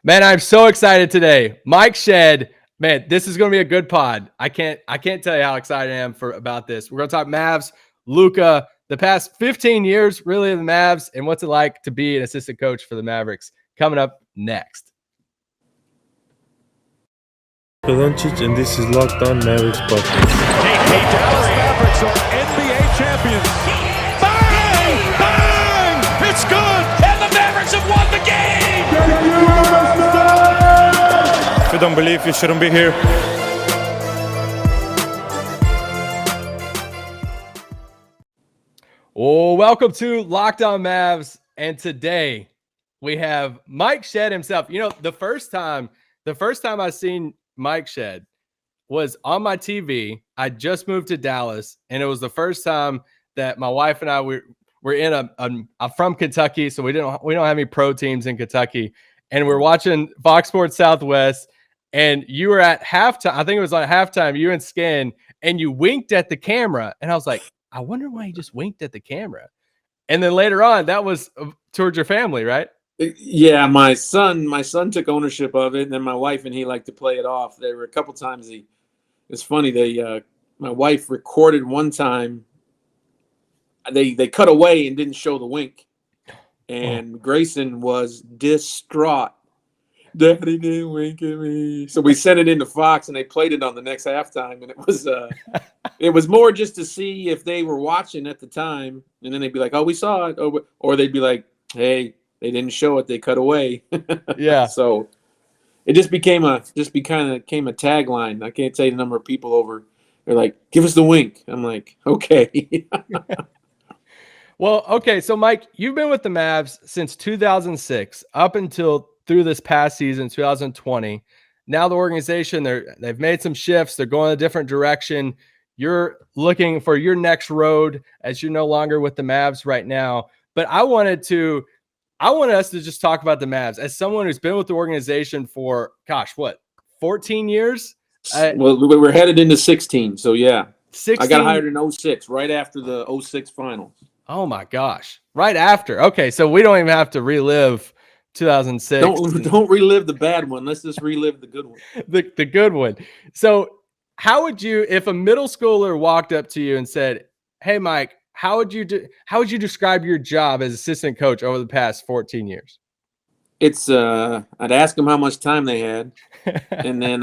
Man, I'm so excited today. Mike Shed, man, this is going to be a good pod. I can't tell you how excited I am about this. We're going to talk Mavs, Luka, the past 15 years really of the Mavs, and what's it like to be an assistant coach for the Mavericks. Coming up next. Luka Doncic, and this is Locked On Mavericks podcast. The Dallas Mavericks are NBA champions. Bang! Bang! It's good! And the Mavericks have won the game! If you don't believe, you shouldn't be here. Oh, welcome to Locked On Mavs, and today we have Mike Shed himself. You know, the first time I seen Mike Shed was on my TV. I just moved to Dallas, and it was the first time that my wife and I were in I'm from Kentucky, so we don't have any pro teams in Kentucky, and we're watching Fox Sports Southwest, and you were at halftime. I think it was like halftime. You and Skin, and you winked at the camera, and I was like, I wonder why he just winked at the camera. And then later on, that was towards your family, right? Yeah, my son took ownership of it, and then my wife and he liked to play it off. There were a couple times it's funny, my wife recorded one time. They cut away and didn't show the wink. And Grayson was distraught. Daddy didn't wink at me. So we sent it into Fox, and they played it on the next halftime, and it was more just to see if they were watching at the time, and then they'd be like, "Oh, we saw it," or they'd be like, "Hey, they didn't show it; they cut away." Yeah. So it just became a tagline. I can't tell you the number of people over. They're like, "Give us the wink." I'm like, "Okay." Well, okay. So, Mike, you've been with the Mavs since 2006 up until through this past season, 2020. Now the organization, they've made some shifts. They're going a different direction. You're looking for your next road as you're no longer with the Mavs right now. But I wanted us to just talk about the Mavs as someone who's been with the organization for, 14 years? Well, we're headed into 16. So, yeah. 16? I got hired in 06, right after the 06 finals. Oh, my gosh. Right after. Okay, so we don't even have to relive 2006. Don't relive the bad one. Let's just relive the good one. The good one. So how would you, if a middle schooler walked up to you and said, "Hey, Mike, how would you describe your job as assistant coach over the past 14 years? It's I'd ask them how much time they had, and then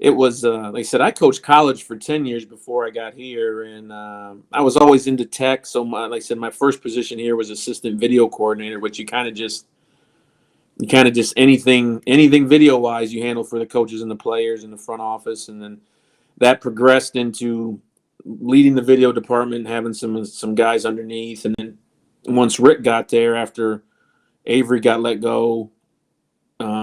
it was like I said, I coached college for 10 years before I got here, and I was always into tech. So like I said, my first position here was assistant video coordinator, which you kind of just anything video wise you handle for the coaches and the players in the front office, and then that progressed into leading the video department, having some guys underneath, and then once Rick got there after Avery got let go,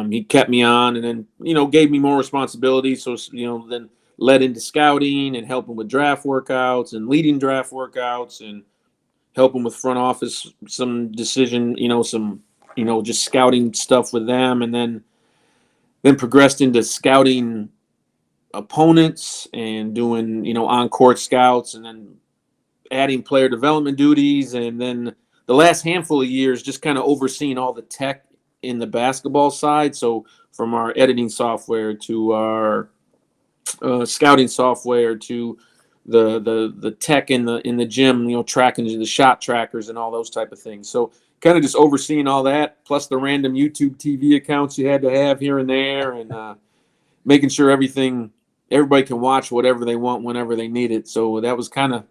he kept me on, and then gave me more responsibility. So then led into scouting and helping with draft workouts and leading draft workouts and helping with front office some decision, just scouting stuff with them, and then progressed into scouting opponents and doing on-court scouts, and then adding player development duties, and then the last handful of years just kind of overseeing all the tech in the basketball side. So from our editing software to our scouting software to the tech in the gym, tracking the shot trackers and all those type of things. So kind of just overseeing all that, plus the random YouTube TV accounts you had to have here and there, and making sure everybody can watch whatever they want whenever they need it. So that was kind of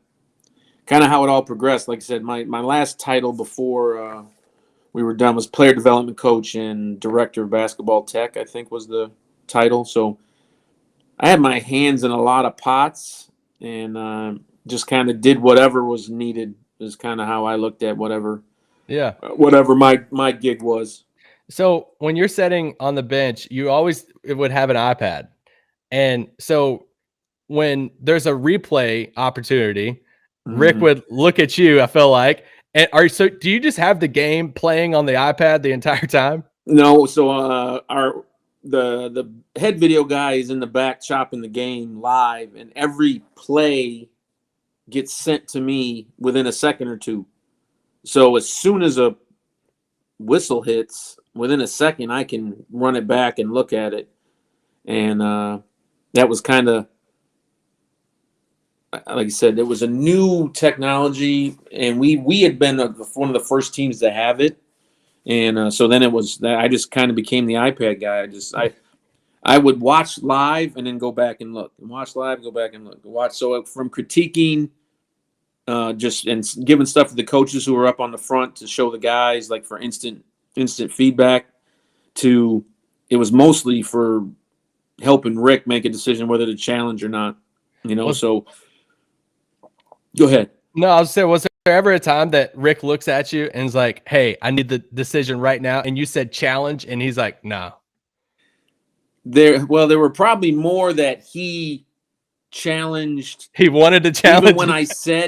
how it all progressed. Like I said, my last title before we were done was player development coach and director of basketball tech, I think was the title. So I had my hands in a lot of pots, and just kind of did whatever was needed is kind of how I looked at whatever my gig was. So when you're sitting on the bench, you always would have an iPad. And so when there's a replay opportunity, Rick would look at you, I feel like. And do you just have the game playing on the iPad the entire time? No. So the head video guy is in the back chopping the game live, and every play gets sent to me within a second or two. So as soon as a whistle hits, within a second, I can run it back and look at it. And that was kind of, like I said, it was a new technology, and we had been one of the first teams to have it. And so then it was that I just kind of became the iPad guy. I would watch live and then go back and look, and watch live, go back and look, watch. So from critiquing, just and giving stuff to the coaches who were up on the front to show the guys, like for instant feedback, to it was mostly for helping Rick make a decision whether to challenge or not. So go ahead. No, I was saying, was there ever a time that Rick looks at you and is like, "Hey, I need the decision right now," and you said challenge, and he's like, "No." There were probably more that he challenged. He wanted to challenge.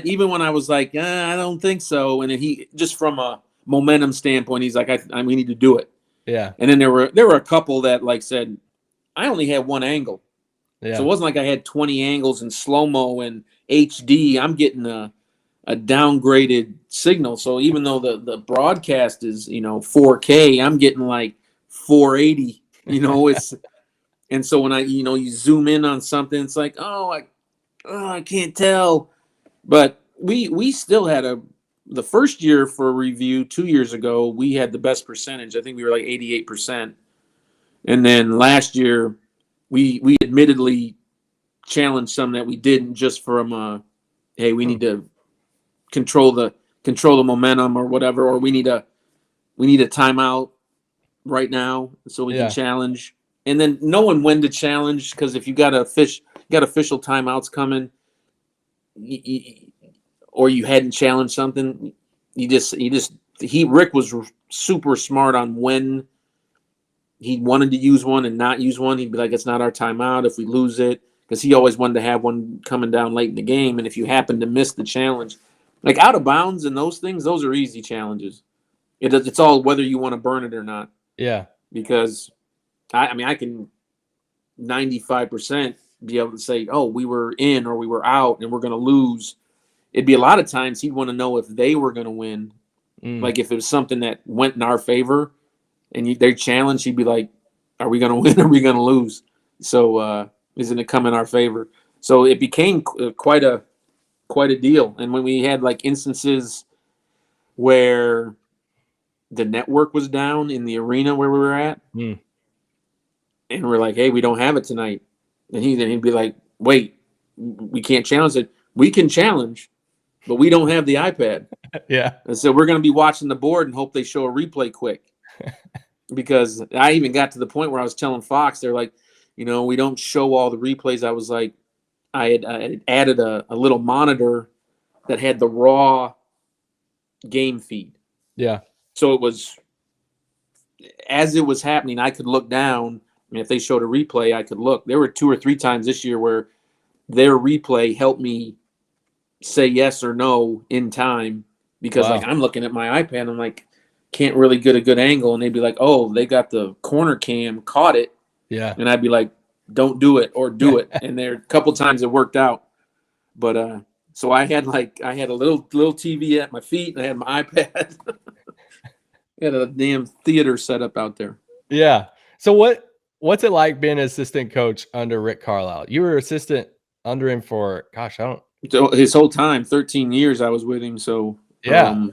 Even when I was like, I don't think so, and then he just from a momentum standpoint, he's like, we need to do it. Yeah. And then there were a couple that like said, I only had one angle. Yeah. So it wasn't like I had 20 angles in slow-mo and HD. I'm getting a downgraded signal. So even though the broadcast is, 4K, I'm getting like 480, it's, and so when you zoom in on something, it's like, I can't tell. But we still had the first year for a review 2 years ago, we had the best percentage. I think we were like 88%. And then last year we admittedly challenged some that we didn't, just from hey, we need to control the momentum or whatever, or we need a timeout right now so we can challenge. And then knowing when to challenge, because if you got official timeouts coming, or you hadn't challenged something, Rick was super smart on when he wanted to use one and not use one. He'd be like, it's not our timeout if we lose it, because he always wanted to have one coming down late in the game. And if you happen to miss the challenge, like out of bounds and those things, those are easy challenges. It's all whether you want to burn it or not. Yeah. Because I can 95% be able to say, oh, we were in or we were out and we're going to lose. It'd be a lot of times he'd want to know if they were going to win. Like if it was something that went in our favor and they challenged, he'd be like, are we going to win or are we going to lose? So isn't it come in our favor? So it became quite a deal. And when we had like instances where the network was down in the arena where we were at, and we're like, hey, we don't have it tonight. And he'd be like, wait, we can't challenge it. We can challenge, but we don't have the iPad. Yeah. And so we're going to be watching the board and hope they show a replay quick. Because I even got to the point where I was telling Fox, they're like, we don't show all the replays. I was like, I had added a little monitor that had the raw game feed. Yeah. So it was, as it was happening, I could look down. And if they showed a replay, I could look. There were 2 or 3 times this year where their replay helped me say yes or no in time, because like I'm looking at my iPad, I'm like, can't really get a good angle, and they'd be like, oh, they got the corner cam, caught it. Yeah. And I'd be like, don't do it or do it. And there a couple times it worked out. But so I had a little TV at my feet, and I had my iPad. I had a damn theater set up out there. Yeah. So what's it like being an assistant coach under Rick Carlisle? You were assistant under him for, his whole time, 13 years I was with him. So yeah,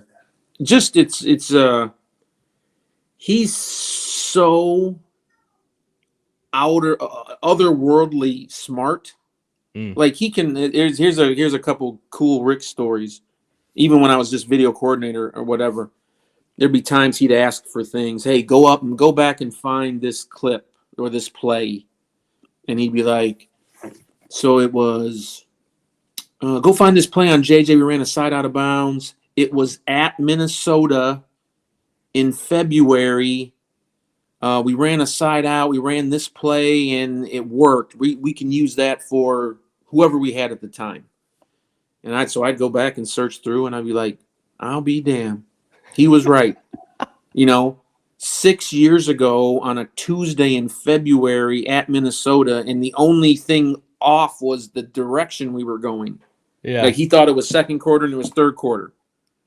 he's so otherworldly smart. Like he can, here's a couple cool Rick stories. Even when I was just video coordinator or whatever, there'd be times he'd ask for things. Hey, go back and find this clip or this play. And he'd be like, so it was, go find this play on JJ. We ran a side out of bounds. It was at Minnesota in February. We ran a side out. We ran this play and it worked. We can use that for whoever we had at the time. And so I'd go back and search through, and I'd be like, I'll be damned. He was right. 6 years ago on a Tuesday in February at Minnesota, and the only thing off was the direction we were going. Yeah. Like he thought it was second quarter and it was third quarter.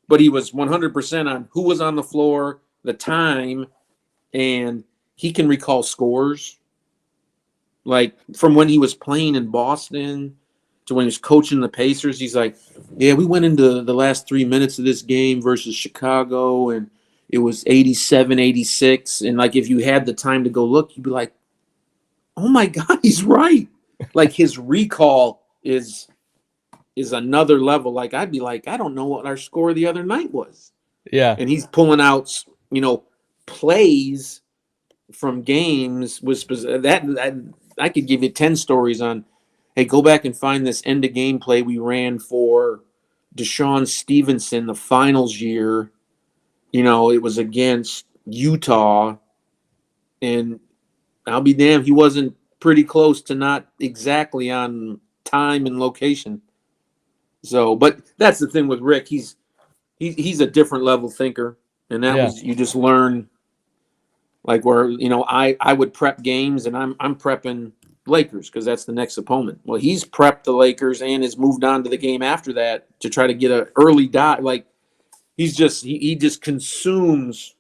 But he was 100% on who was on the floor, the time, and he can recall scores, like from when he was playing in Boston to when he was coaching the Pacers. He's like, yeah, we went into the last 3 minutes of this game versus Chicago, and it was 87-86. And like, if you had the time to go look, you'd be like, oh my God, he's right. Like, his recall is another level. Like, I'd be like, I don't know what our score the other night was. Yeah. And he's pulling out, plays from games that I could give you 10 stories on. Hey, go back and find this end of game play we ran for Deshaun Stevenson the finals year. It was against Utah, and I'll be damned, he wasn't pretty close to not exactly on time and location. So, but that's the thing with Rick. He's a different level thinker, and that was, you just learn, like, where I would prep games, and I'm prepping Lakers because that's the next opponent. Well, he's prepped the Lakers and has moved on to the game after that to try to get an early dot. Like, he just consumes.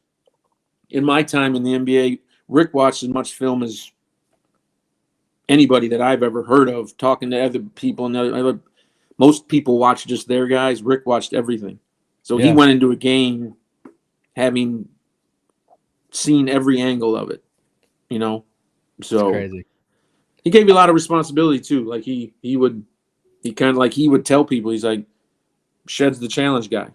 In my time in the NBA, Rick watched as much film as anybody that I've ever heard of. Talking to other people, and most people watch just their guys. Rick watched everything, so he went into a game having seen every angle of it. So crazy. He gave you a lot of responsibility too. Like, he would tell people, he's like, Shed's the challenge guy.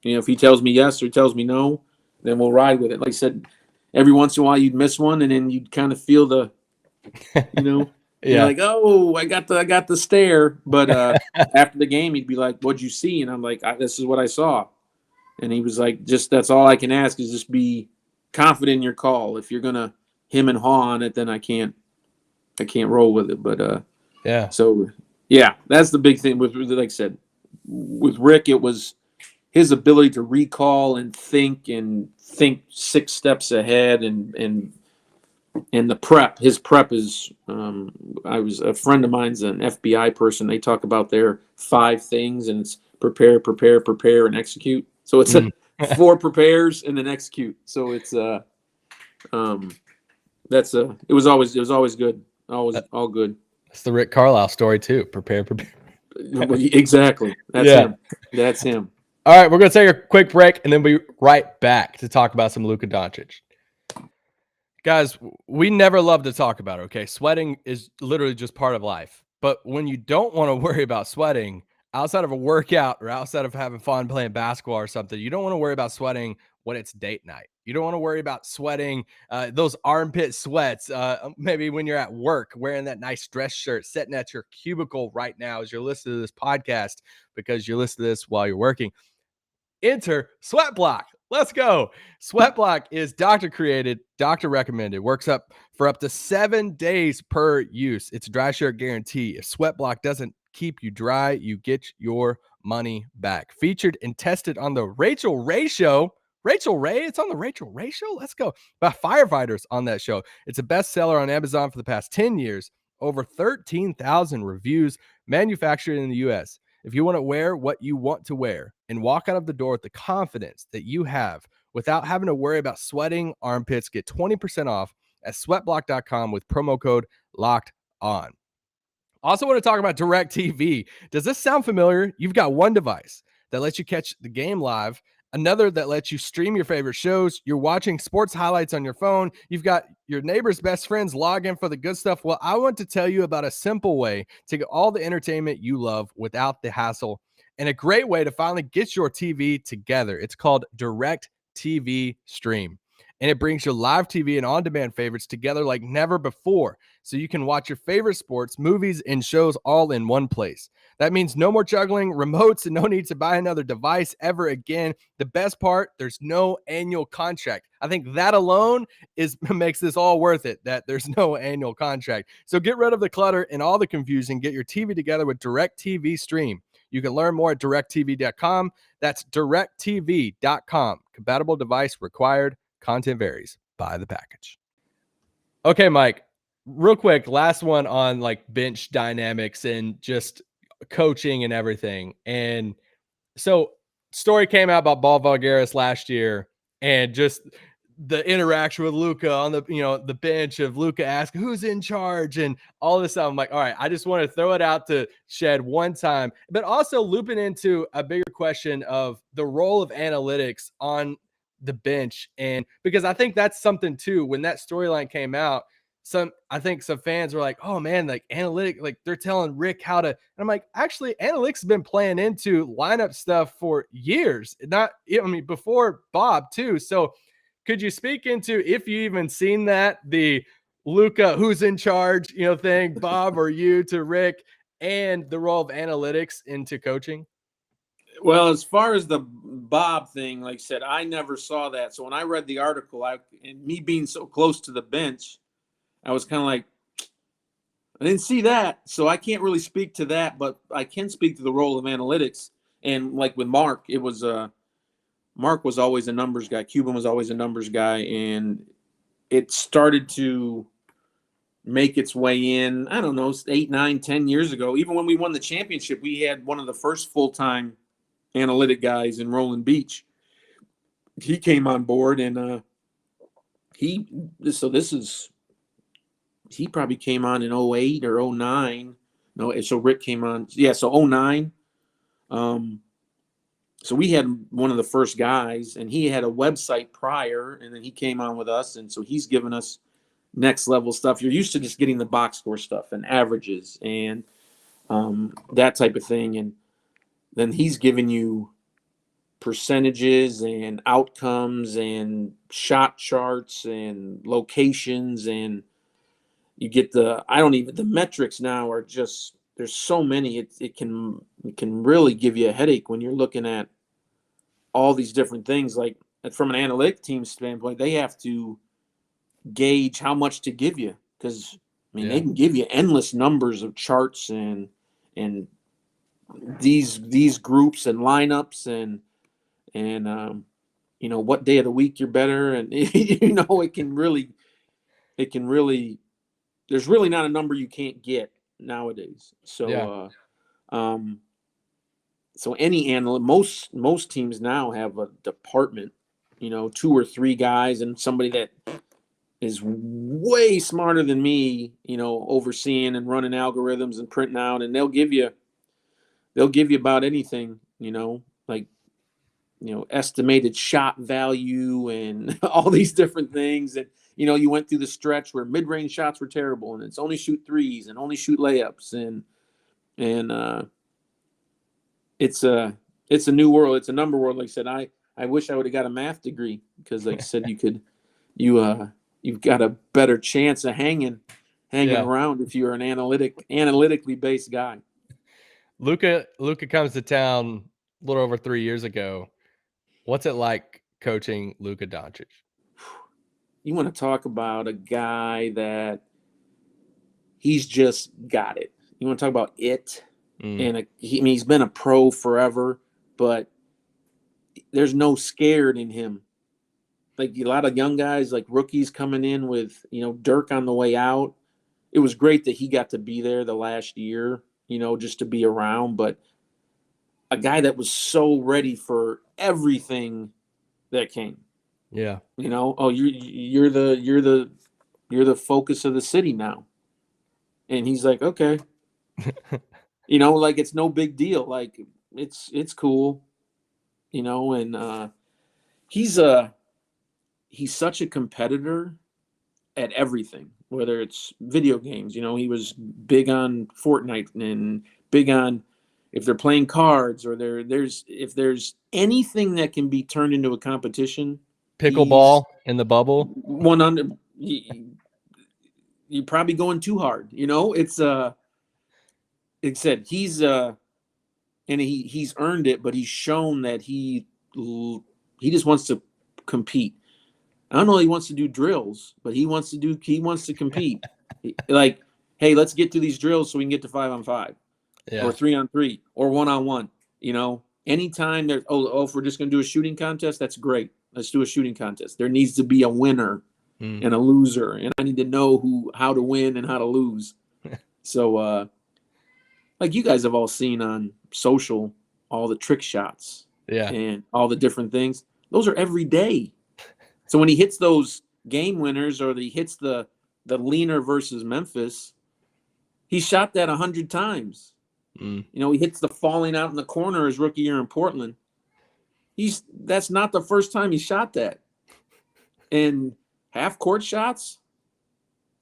If he tells me yes or he tells me no, then we'll ride with it. Like I said, every once in a while you'd miss one, and then you'd kind of feel the, you're like, oh, I got the stare. But after the game, he'd be like, what'd you see? And I'm like, this is what I saw. And he was like, that's all I can ask is just be confident in your call. If you're gonna him and haw on it, then I can't roll with it. But so that's the big thing with, like I said, with Rick. It was his ability to recall and think 6 steps ahead, and the prep. His prep is. A friend of mine's an FBI person. They talk about their 5 things, and it's prepare, and execute. So it's 4 prepares and then execute. So it's it was always good. All good. It's the Rick Carlisle story too. Prepare. Exactly. That's him. All right, we're going to take a quick break, and then we'll be right back to talk about some Luka Doncic. Guys, we never love to talk about it, okay? Sweating is literally just part of life. But when you don't want to worry about sweating, outside of a workout or outside of having fun playing basketball or something, you don't want to worry about sweating when it's date night. You don't want to worry about sweating those armpit sweats, maybe when you're at work wearing that nice dress shirt, sitting at your cubicle right now as you're listening to this podcast because you're listening to this while you're working. Enter Sweat Block. Let's go. Sweat Block is doctor created, doctor recommended, works up for up to 7 days per use. It's a dry shirt guarantee. If Sweat Block doesn't keep you dry, you get your money back. Featured and tested on the Rachel Ray Show. Rachel Ray, it's on the Rachel Ray Show. Let's go. By firefighters on that show. It's a bestseller on Amazon for the past 10 years. Over 13,000 reviews, manufactured in the U.S. If you want to wear what you want to wear and walk out of the door with the confidence that you have without having to worry about sweating armpits, get 20% off at sweatblock.com with promo code LOCKEDON. Also want to talk about DirecTV. Does this sound familiar? You've got one device that lets you catch the game live, another that lets you stream your favorite shows. You're watching sports highlights on your phone. You've got your neighbor's best friends log in for the good stuff. Well, I want to tell you about a simple way to get all the entertainment you love without the hassle, and a great way to finally get your TV together. It's called DirecTV Stream, and it brings your live TV and on-demand favorites together like never before, so you can watch your favorite sports, movies, and shows all in one place. That means no more juggling remotes and no need to buy another device ever again. The best part, there's no annual contract. I think that alone makes this all worth it, that there's no annual contract. So get rid of the clutter and all the confusion. Get your TV together with DirecTV Stream. You can learn more at directtv.com. That's directtv.com. Compatible device required. Content varies by the package. Okay, Mike, real quick, last one on like bench dynamics and just coaching and everything. And so story came out about Ball Vulgaris last year, and just the interaction with Luka on the, the bench of Luka asking who's in charge and all this stuff. I'm like, all right, I just want to throw it out to Shed one time, but also looping into a bigger question of the role of analytics on the bench. And because I think that's something too, when that storyline came out, I think some fans were like, oh man, like analytic, like they're telling Rick how to, and I'm like, actually analytics has been playing into lineup stuff for years, before Bob too. So could you speak into, if you even seen that, the Luka who's in charge, thing, Bob or you to Rick, and the role of analytics into coaching? Well, as far as the Bob thing, like I said, I never saw that. So when I read the article, and me being so close to the bench, I was kind of like, I didn't see that. So I can't really speak to that, but I can speak to the role of analytics. And like with Mark, it was Mark was always a numbers guy. Cuban was always a numbers guy. And it started to make its way in, I don't know, 8, 9, 10 years ago. Even when we won the championship, we had one of the first full-time analytic guys in Roland Beach. He came on board, and he probably came on in 08 or 09. No, so Rick came on. Yeah, so 09. So we had one of the first guys, and he had a website prior, and then he came on with us, and so he's given us next level stuff. You're used to just getting the box score stuff and averages and that type of thing, and then he's giving you percentages and outcomes and shot charts and locations, and you get the metrics now are just, there's so many, it can really give you a headache when you're looking at all these different things. Like from an analytic team standpoint, they have to gauge how much to give you, because they can give you endless numbers of charts and these groups and lineups and what day of the week you're better, and it can really there's really not a number you can't get nowadays. So so any analyst, most teams now have a department, 2 or 3 guys and somebody that is way smarter than me, overseeing and running algorithms and printing out, and they'll give you about anything, estimated shot value and all these different things. And, you went through the stretch where mid-range shots were terrible and it's only shoot threes and only shoot layups. And it's a new world. It's a number world. Like I said, I wish I would have got a math degree, because like I said, you've got a better chance of hanging around if you're an analytically based guy. Luka comes to town a little over 3 years ago. What's it like coaching Luka Doncic? You want to talk about a guy that he's just got it. You want to talk about it. And he's been a pro forever, but there's no scared in him. Like a lot of young guys, like rookies coming in with, Dirk on the way out. It was great that he got to be there the last year, just to be around. But a guy that was so ready for everything that came. Yeah. You're the focus of the city now. And he's like, okay. Like it's no big deal. Like it's cool. And he's such a competitor at everything, whether it's video games. He was big on Fortnite and big on, if they're playing cards or if there's anything that can be turned into a competition. Pickleball in the bubble. You're probably going too hard. It's like I said, he's and he's earned it, but he's shown that he just wants to compete. I don't know he wants to do drills, but he wants to compete. Like, hey, let's get to these drills so we can get to 5-on-5 or 3-on-3 or 1-on-1. Anytime there's, if we're just going to do a shooting contest, that's great. Let's do a shooting contest. There needs to be a winner and a loser, and I need to know how to win and how to lose. So, like you guys have all seen on social, all the trick shots, and all the different things. Those are every day. So when he hits those game winners or he hits the leaner versus Memphis, he shot that 100 times. You know, he hits the falling out in the corner his rookie year in Portland. That's not the first time he shot that. And half court shots,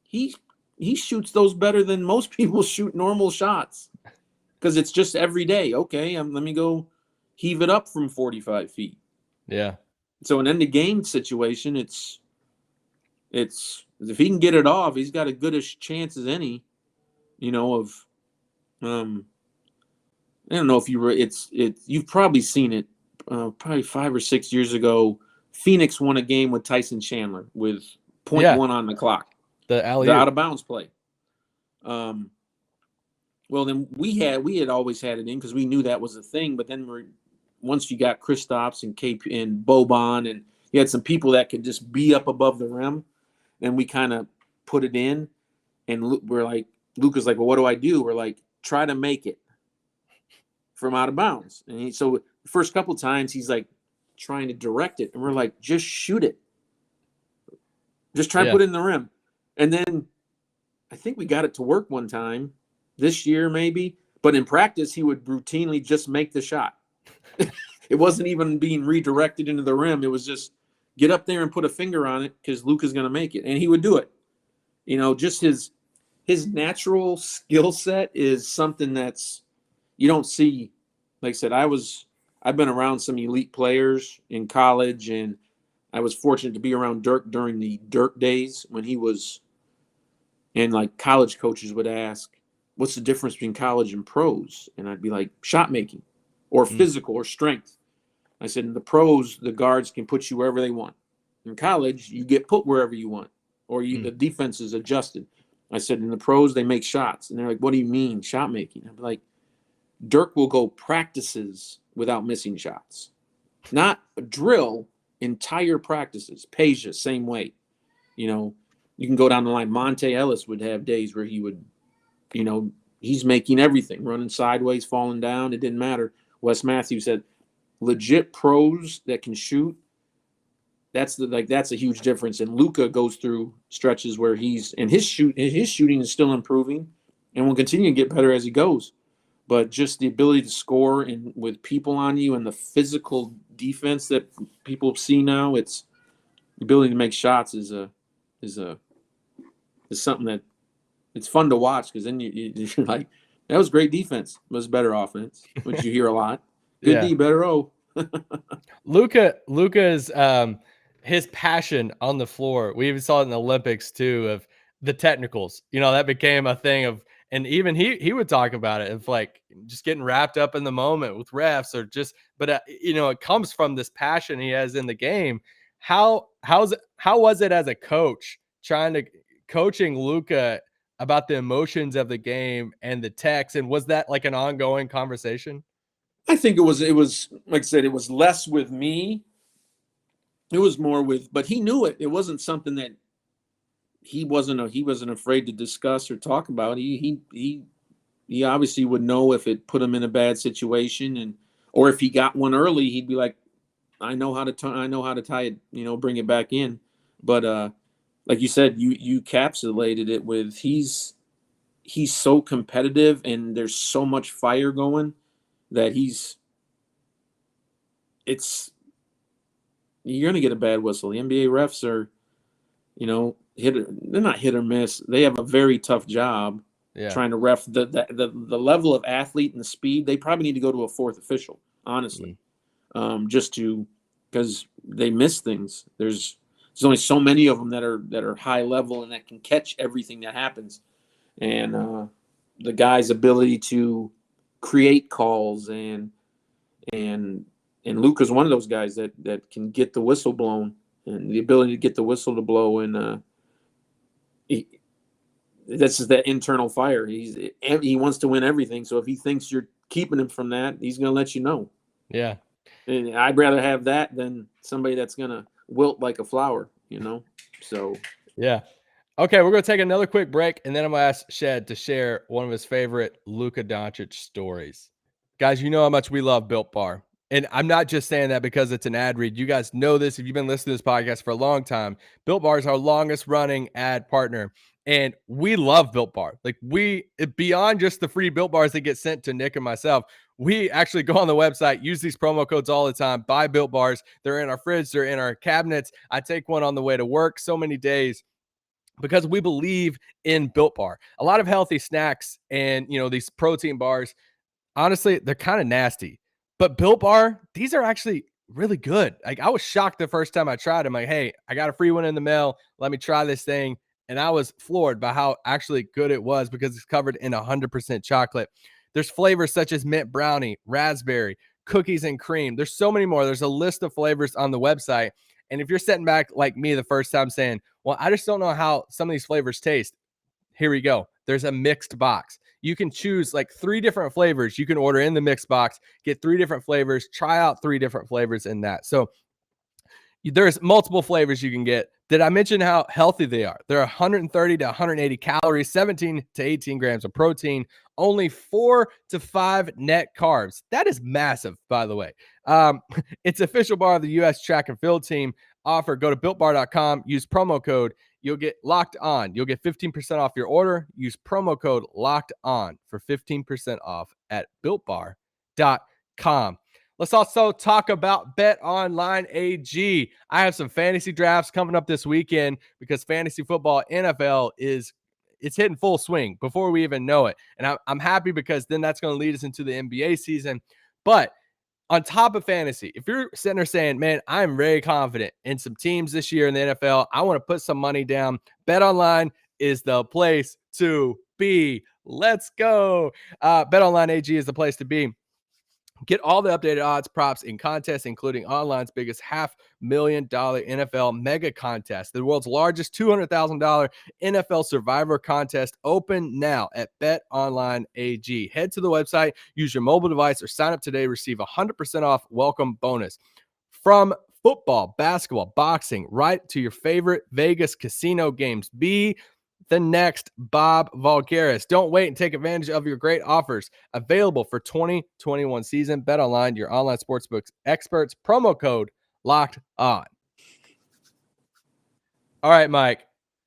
he shoots those better than most people shoot normal shots because it's just every day. Okay, let me go heave it up from 45 feet. Yeah. So an end of game situation, it's if he can get it off, he's got a goodish chance as any, you know, of I don't know if you've probably seen it probably 5 or 6 years ago. Phoenix won a game with Tyson Chandler with 0.1 on the clock. The out of bounds play. Well, then we had always had it in because we knew that was a thing. But then once you got Kristaps and KP and Boban, and you had some people that could just be up above the rim, then we kind of put it in. And we're like, Luka's like, well, what do I do? We're like, try to make it from out of bounds. And so the first couple times he's like trying to direct it, and we're like, just shoot it. Just try to put it in the rim. And then I think we got it to work one time this year, maybe. But in practice, he would routinely just make the shot. It wasn't even being redirected into the rim. It was just get up there and put a finger on it because Luka's going to make it. And he would do it. You know, just his natural skill set is something that's you don't see. Like I said, I've been around some elite players in college, and I was fortunate to be around Dirk during the Dirk days when he was. And like college coaches would ask, what's the difference between college and pros? And I'd be like, shot making or physical or strength. I said, in the pros, the guards can put you wherever they want. In college, you get put wherever you want, or the defense is adjusted. I said, in the pros, they make shots. And they're like, what do you mean shot making? I'd be like, Dirk will go practices without missing shots. Not a drill, entire practices. Peja, same way. You know, you can go down the line. Monte Ellis would have days where he would, you know, he's making everything, running sideways, falling down. It didn't matter. Wes Matthews said, legit pros that can shoot, that's a huge difference. And Luka goes through stretches where his shooting is still improving and will continue to get better as he goes. But just the ability to score and with people on you and the physical defense that people see now, it's the ability to make shots is something that it's fun to watch because then you're like, that was great defense. It was better offense, which you hear a lot. Good D, better O. Luka's his passion on the floor. We even saw it in the Olympics too, of the technicals. You know, that became a thing of, and even he would talk about it of like just getting wrapped up in the moment with refs or just, but you know, it comes from this passion he has in the game. How was it as a coach coaching Luka about the emotions of the game and the text? And was that like an ongoing conversation? I think it was like I said, it was less with me. It was more with, but he knew it. It wasn't something that he wasn't afraid to discuss or talk about. He obviously would know if it put him in a bad situation, or if he got one early, he'd be like, I know how to tie it, you know, bring it back in. But like you said, you encapsulated it with he's so competitive and there's so much fire going that you're going to get a bad whistle. The NBA refs are, you know, they're not hit or miss. They have a very tough job trying to ref the level of athlete and the speed. They probably need to go to a fourth official, honestly, because they miss things. There's only so many of them that are high level and that can catch everything that happens. And the guy's ability to create calls and Luka's one of those guys that can get the whistle blown, and the ability to get the whistle to blow, and that's just that internal fire. He wants to win everything, so if he thinks you're keeping him from that, he's going to let you know. Yeah, and I'd rather have that than somebody that's going to wilt like a flower, you know. So yeah. Okay, we're going to take another quick break, and then I'm going to ask Shed to share one of his favorite Luka Doncic stories. Guys, you know how much we love Built Bar. And I'm not just saying that because it's an ad read. You guys know this if you've been listening to this podcast for a long time. Built Bar is our longest running ad partner. And we love Built Bar. Like beyond just the free Built Bars that get sent to Nick and myself, we actually go on the website, use these promo codes all the time, buy Built Bars. They're in our fridge, they're in our cabinets. I take one on the way to work so many days because we believe in Built Bar. A lot of healthy snacks and, these protein bars, honestly, they're kind of nasty. But Built Bar, these are actually really good. Like, I was shocked the first time I tried them. Like, hey, I got a free one in the mail. Let me try this thing. And I was floored by how actually good it was because it's covered in 100% chocolate. There's flavors such as mint brownie, raspberry, cookies and cream. There's so many more. There's a list of flavors on the website. And if you're sitting back like me the first time saying, well, I just don't know how some of these flavors taste, here we go. There's a mixed box. You can choose like 3 different flavors. You can order in the mixed box, get 3 different flavors, try out 3 different flavors in that. So there's multiple flavors you can get. Did I mention how healthy they are? They're 130 to 180 calories, 17 to 18 grams of protein, only 4 to 5 net carbs. That is massive, by the way. It's official bar of the U.S. track and field team offer. Go to builtbar.com, use promo code. You'll get locked on. You'll get 15% off your order. Use promo code locked on for 15% off at builtbar.com. Let's also talk about Bet Online AG. I have some fantasy drafts coming up this weekend because fantasy football NFL it's hitting full swing before we even know it. And I'm happy because then that's going to lead us into the NBA season. But on top of fantasy, if you're sitting there saying, man, I'm very confident in some teams this year in the NFL, I want to put some money down, Bet Online is the place to be. Let's go. Bet Online AG is the place to be. Get all the updated odds, props, and contests, including online's biggest $500,000 NFL mega contest, the world's largest $200,000 NFL Survivor contest, open now at Bet Online AG. Head to the website, use your mobile device, or sign up today. Receive 100% off welcome bonus. From football, basketball, boxing, right to your favorite Vegas casino games. Be the next Bob Vulgaris. Don't wait and take advantage of your great offers available for 2021 season. Bet Online, your online sportsbooks experts. Promo code locked on. All right, Mike,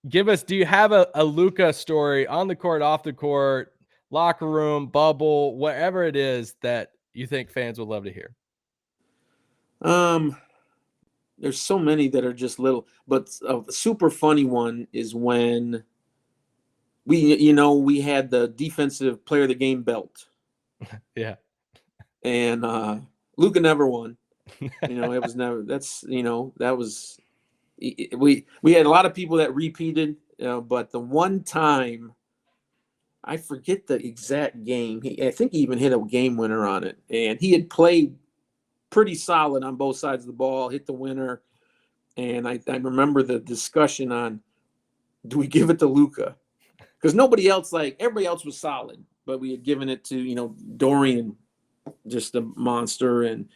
do you have a Luka story on the court, off the court, locker room, bubble, whatever it is that you think fans would love to hear? There's so many that are just little, but a super funny one is when we had the defensive player of the game belt. Yeah. And Luka never won. It was never, that was, we had a lot of people that repeated, but the one time, I forget the exact game. I think he even hit a game winner on it. And he had played pretty solid on both sides of the ball, hit the winner. And I remember the discussion on, do we give it to Luka? Because everybody else was solid, but we had given it to, Dorian, just a monster, and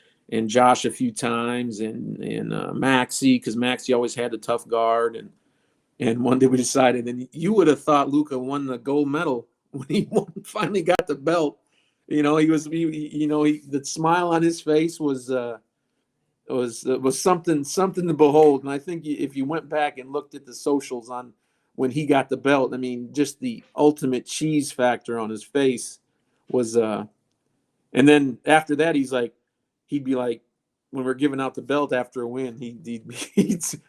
Josh a few times, and Maxey, because Maxey always had a tough guard. And one day we decided, and you would have thought Luka won the gold medal when he finally got the belt. The smile on his face was something to behold. And I think if you went back and looked at the socials on when he got the belt, I mean, just the ultimate cheese factor on his face was, and then after that, he'd be like, when we're giving out the belt after a win, he'd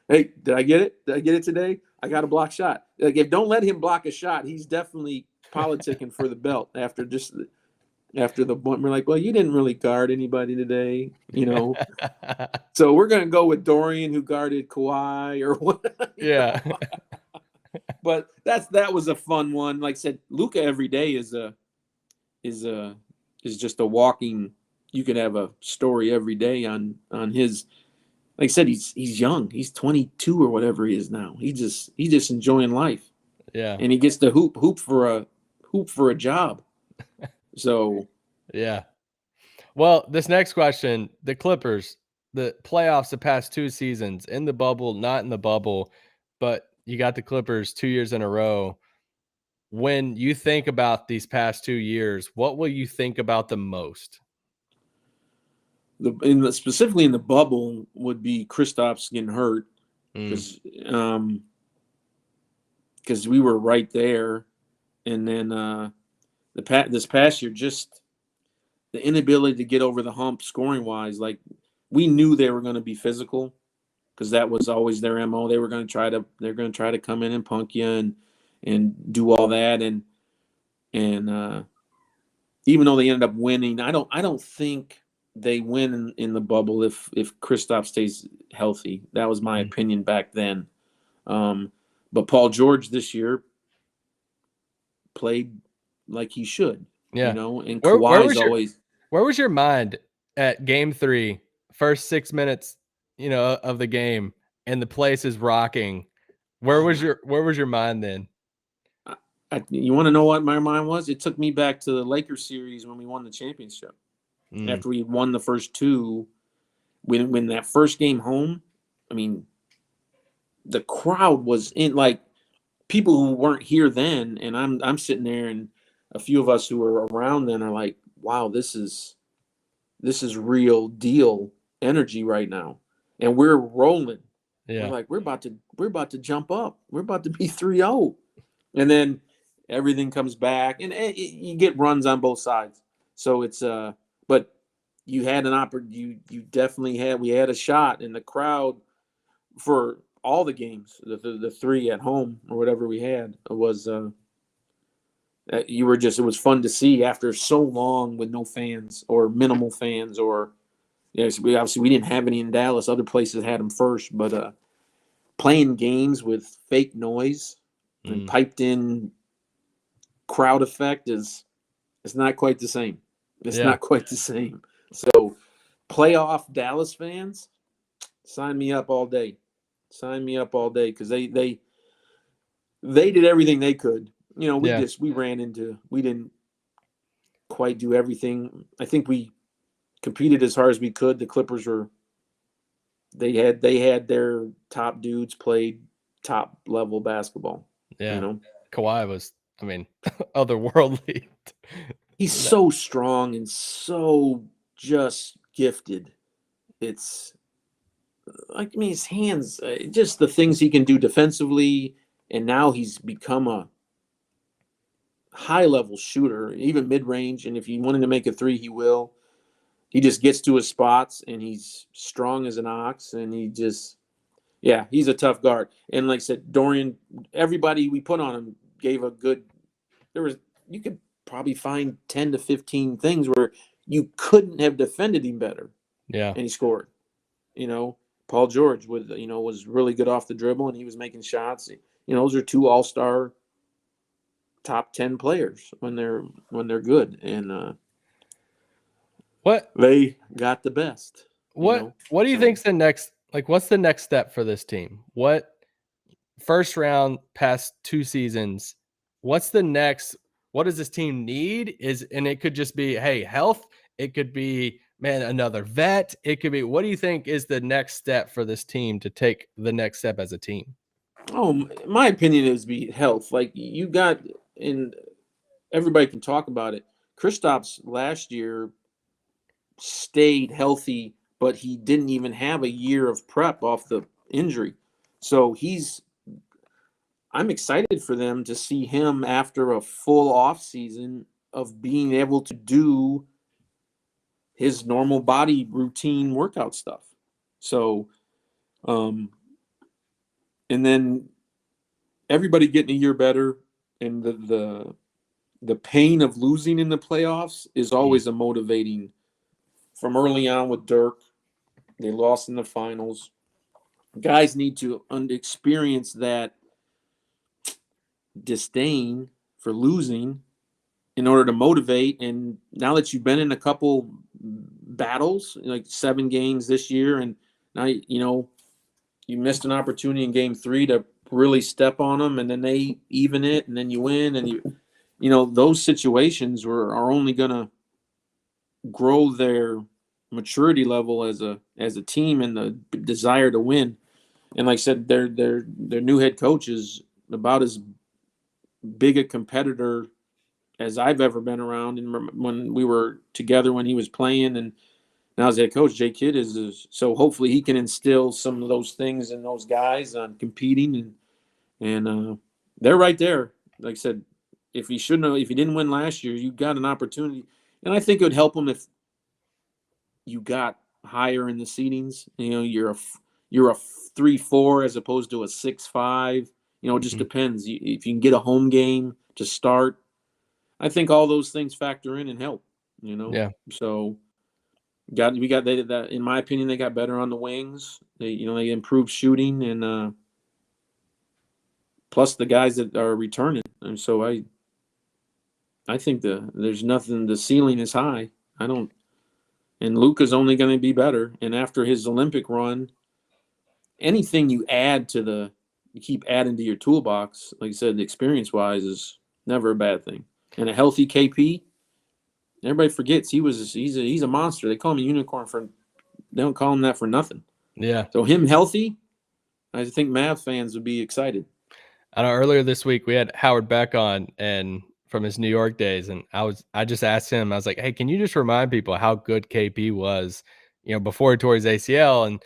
hey, did I get it? Did I get it today? I got a block shot. Like, if don't let him block a shot, he's definitely politicking for the belt after the point. We're like, well, you didn't really guard anybody today, So we're going to go with Dorian, who guarded Kawhi or what. Yeah. But that was a fun one. Like I said, Luka every day is just a walking. You could have a story every day on his. Like I said, he's young. He's 22 or whatever he is now. He's just enjoying life. Yeah. And he gets to hoop for a job. So. Yeah. Well, this next question, the Clippers, the playoffs the past 2 seasons, in the bubble, not in the bubble, but you got the Clippers 2 years in a row. When you think about these past 2 years, what will you think about the most? specifically in the bubble would be Kristaps getting hurt because we were right there, and then this past year, just the inability to get over the hump scoring wise. Like, we knew they were going to be physical because that was always their MO. They're going to try to come in and punk you and do all that, and even though they ended up winning, I don't think they win in the bubble if Kristaps stays healthy. That was my opinion back then. But Paul George this year played like he should. Yeah. And Where Kawhi's where was your mind at game 3, first 6 minutes, of the game, and the place is rocking? Where was your mind then? You want to know what my mind was? It took me back to the Lakers series when we won the championship. After we won the first 2, when that first game home, I mean, the crowd was in, like, people who weren't here then, and I'm sitting there, and a few of us who were around then are like, wow, this is real deal energy right now, and we're rolling. Yeah. We're like, we're about to jump up. We're about to be 3-0, and then everything comes back, and you get runs on both sides. So it's but you had an opportunity. You definitely had. We had a shot in the crowd for all the games. The 3 at home or whatever we had was. It was fun to see after so long with no fans or minimal fans, or we didn't have any in Dallas. Other places had them first, but playing games with fake noise and piped in crowd effect it's not quite the same. It's not quite the same. So playoff Dallas fans, sign me up all day. Sign me up all day, because they did everything they could. We didn't quite do everything. I think we competed as hard as we could. The Clippers they had their top dudes played top level basketball. Yeah. Kawhi was, otherworldly. He's so strong and so just gifted. It's like, his hands, just the things he can do defensively, and now he's become a high-level shooter, even mid-range, and if he wanted to make a 3, he will. He just gets to his spots, and he's strong as an ox, and he's a tough guard. And like I said, Dorian, everybody we put on him gave a good – you could probably find 10 to 15 things where you couldn't have defended him better. Yeah. And he scored. Paul George was really good off the dribble, and he was making shots. Those are 2 all-star top 10 players when they're good, and what they got the best. What do you think's the next, what's the next step for this team? What first round past 2 seasons, what's the next? What does this team need? And it could just be, hey, health. It could be, man, another vet. It could be, what do you think is the next step for this team to take the next step as a team? Oh, my opinion is be health. Like, you got, and everybody can talk about it. Kristaps last year stayed healthy, but he didn't even have a year of prep off the injury. So I'm excited for them to see him after a full off season of being able to do his normal body routine workout stuff. So, and then everybody getting a year better, and the pain of losing in the playoffs is always a motivating. From early on with Dirk, they lost in the finals. Guys need to experience that disdain for losing in order to motivate. And now that you've been in a couple battles, like 7 games this year, and now you missed an opportunity in game 3 to really step on them, and then they even it, and then you win, and those situations are only gonna grow their maturity level as a team and the desire to win. And like I said, their new head coach is about as big a competitor as I've ever been around. And when we were together when he was playing, and now as head coach, Jay Kidd is so hopefully he can instill some of those things in those guys on competing and they're right there. Like I said, if he didn't win last year, you got an opportunity, and I think it would help him if you got higher in the seedings. You're a 3-4 as opposed to a 6-5. It just depends. If you can get a home game to start, I think all those things factor in and help. Yeah. So we got that. In my opinion, they got better on the wings. They improved shooting and plus the guys that are returning. And so I think there's nothing. The ceiling is high. And Luka's only going to be better. And after his Olympic run, anything you keep adding to your toolbox, like I said, experience-wise, is never a bad thing. And a healthy KP, everybody forgets he's a monster. They call him a unicorn they don't call him that for nothing. Yeah. So him healthy, I think Mavs fans would be excited. I know earlier this week we had Howard Beck on and from his New York days, and I just asked him, I was like, hey, can you just remind people how good KP was, before he tore his ACL, and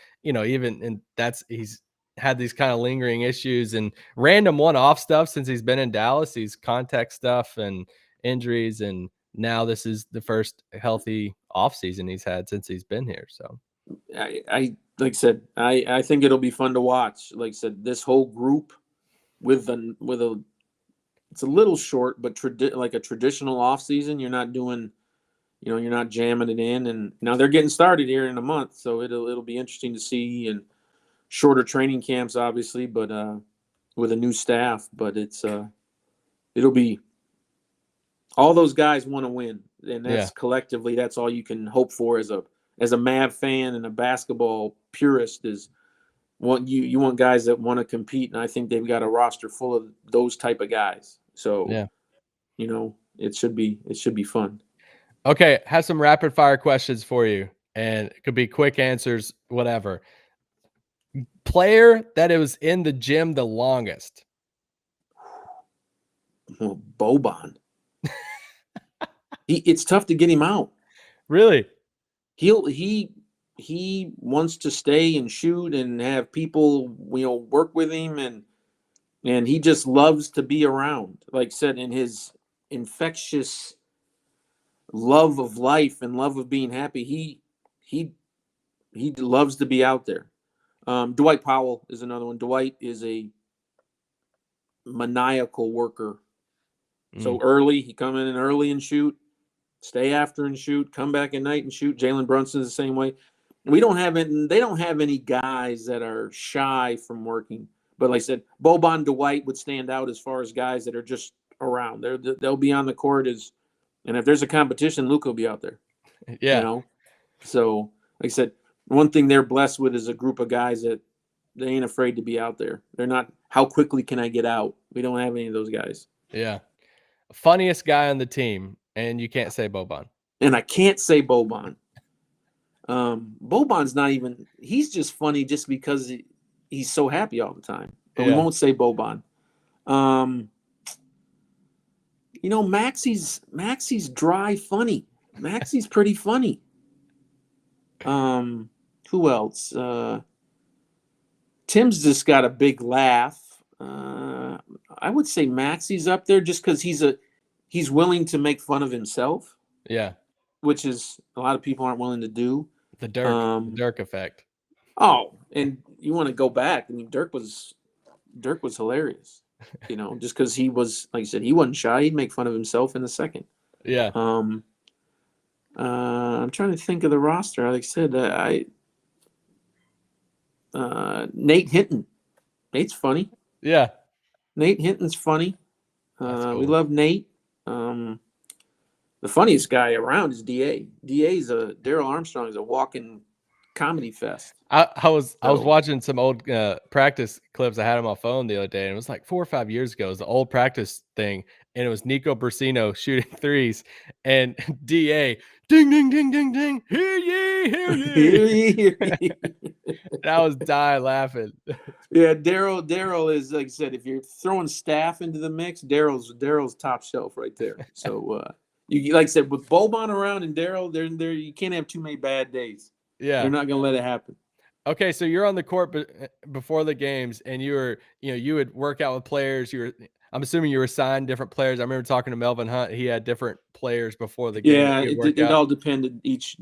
he's had these kind of lingering issues and random one-off stuff since he's been in Dallas, these contact stuff and injuries, and now this is the first healthy offseason he's had since he's been here. So I like I said, I think it'll be fun to watch. Like I said, this whole group with it's a little short, but like a traditional offseason. You're not doing, you're not jamming it in. And now they're getting started here in a month, so it'll be interesting to see, and shorter training camps, obviously, but with a new staff. But it'll be all those guys want to win, and that's collectively that's all you can hope for as a Mav fan and a basketball purist is. You want guys that want to compete, and I think they've got a roster full of those type of guys. So, it should be fun. Okay, have some rapid fire questions for you, and it could be quick answers, whatever. Player that was in the gym the longest. Well, Boban. It's tough to get him out. Really? He wants to stay and shoot and have people, work with him, and he just loves to be around. Like I said, in his infectious love of life and love of being happy, he loves to be out there. Dwight Powell is another one. Dwight is a maniacal worker. So early, he come in early and shoot, stay after and shoot, come back at night and shoot. Jalen Brunson's the same way. They don't have any guys that are shy from working. But like I said, Boban, Dwight would stand out as far as guys that are just around. They'll be on the court and if there's a competition, Luka will be out there. Yeah. So like I said, one thing they're blessed with is a group of guys that they ain't afraid to be out there. They're not, how quickly can I get out? We don't have any of those guys. Yeah. Funniest guy on the team, and you can't say Boban. And I can't say Boban. Boban's not even, he's just funny just because he's so happy all the time. But we won't say Boban. Maxie's dry funny. Maxie's pretty funny. Who else? Tim's just got a big laugh. I would say Maxie's up there just because he's willing to make fun of himself. Yeah. Which is a lot of people aren't willing to do. The Dirk effect. Oh, and you want to go back. I mean, Dirk was hilarious. Just because he was, like I said, he wasn't shy. He'd make fun of himself in a second. Yeah. I'm trying to think of the roster. Like I said, Nate Hinton. Nate's funny. Yeah. Nate Hinton's funny. Cool. We love Nate. The funniest guy around is DA. Daryl Armstrong is a walking comedy fest. I was watching some old practice clips. I had on my phone the other day, and it was like 4 or 5 years ago. It was the old practice thing, and it was Nico Brasino shooting threes, and DA, ding, ding, ding, ding, ding, hear ye, hear ye. Hear ye, hear ye. And I was dying laughing. Yeah, Daryl is, like I said, if you're throwing staff into the mix, Daryl's top shelf right there. So You like I said, with Boban around and Daryl, they're you can't have too many bad days. Yeah. They're not gonna let it happen. Okay, so you're on the court before the games, and you would work out with players. I'm assuming you were assigned different players. I remember talking to Melvin Hunt. He had different players before the game. Yeah, it all depended. Each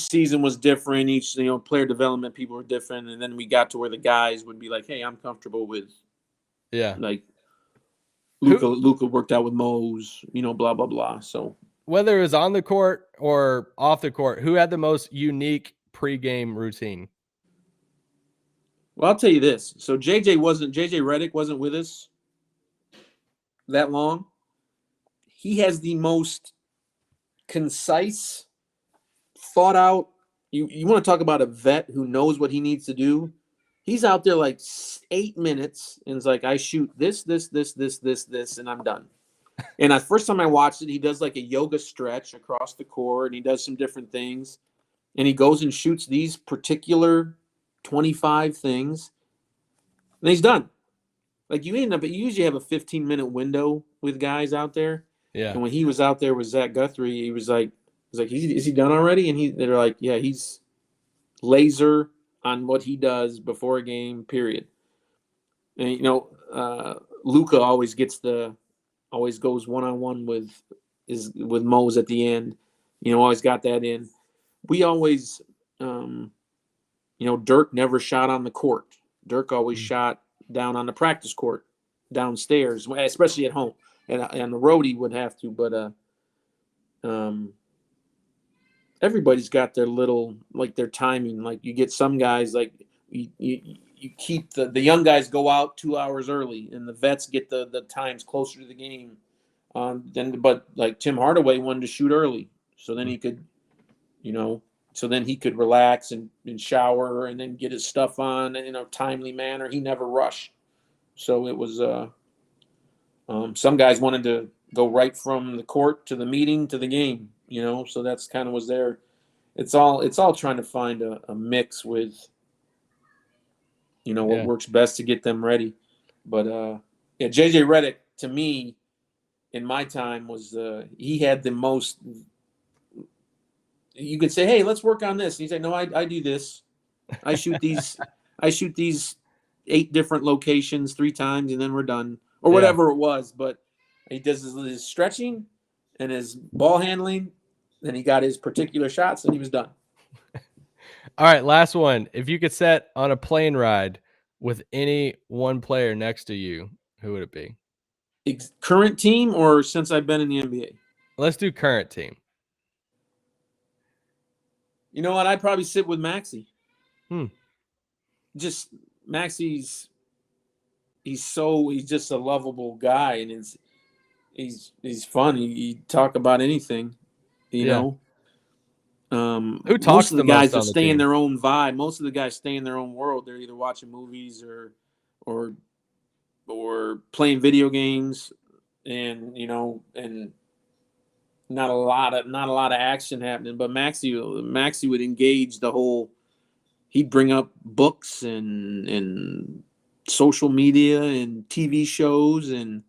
season was different. Each player development people were different, and then we got to where the guys would be like, "Hey, I'm comfortable with." Yeah, like Luka worked out with Mose, blah blah blah. So whether it was on the court or off the court, who had the most unique pregame routine? Well, I'll tell you this. So JJ Redick wasn't with us that long. He has the most concise, thought out. You want to talk about a vet who knows what he needs to do? He's out there like 8 minutes and it's like, I shoot this, and I'm done. And the first time I watched it, he does like a yoga stretch across the court and he does some different things. And he goes and shoots these particular 25 things. And he's done. Like you usually have a 15-minute window with guys out there. Yeah. And when he was out there with Zach Guthrie, he was like, is he done already? And they're like, yeah, he's laser on what he does before a game, period. And Luka always goes one-on-one with Mose at the end. Always got that in. We always Dirk never shot on the court. Dirk always shot down on the practice court, downstairs, especially at home. And the road he would have to, but everybody's got their little, like their timing. Like you get some guys, like you keep the young guys go out 2 hours early, and the vets get the times closer to the game. But like Tim Hardaway wanted to shoot early, so then he could, relax and shower and then get his stuff on in a timely manner. He never rushed, so it was. Some guys wanted to go right from the court to the meeting to the game, so that's kind of was there. It's all trying to find a mix with, what works best to get them ready. But JJ Redick to me, in my time was he had the most. You could say, hey, let's work on this. And he's like, no, I do this. I shoot these 8 different locations 3 times and then we're done. Or whatever it was, but he does his stretching and his ball handling, then he got his particular shots, and he was done. All right, last one. If you could set on a plane ride with any one player next to you, who would it be? Current team or since I've been in the NBA? Let's do current team. You know what? I'd probably sit with Maxey. Just Maxey's. He's just a lovable guy, and he's fun. He talk about anything, you know. Who talks most of the guys that stay in their own vibe. Most of the guys stay in their own world. They're either watching movies or playing video games, and and not a lot of action happening. But Maxey would engage the whole. He'd bring up books and social media and TV shows and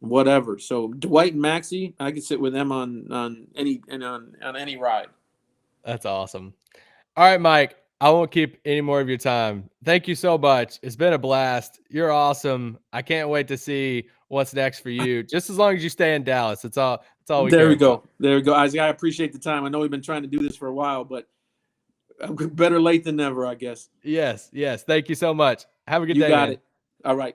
whatever. So Dwight and Maxey, I could sit with them on any ride. That's awesome. All right, Mike, I won't keep any more of your time. Thank you so much. It's been a blast. You're awesome. I can't wait to see what's next for you. Just as long as you stay in Dallas. It's all we There care we go. about. There we go. I appreciate the time. I know we've been trying to do this for a while, but better late than never, I guess. Yes. Thank you so much. Have a good day. You got man. it. All right.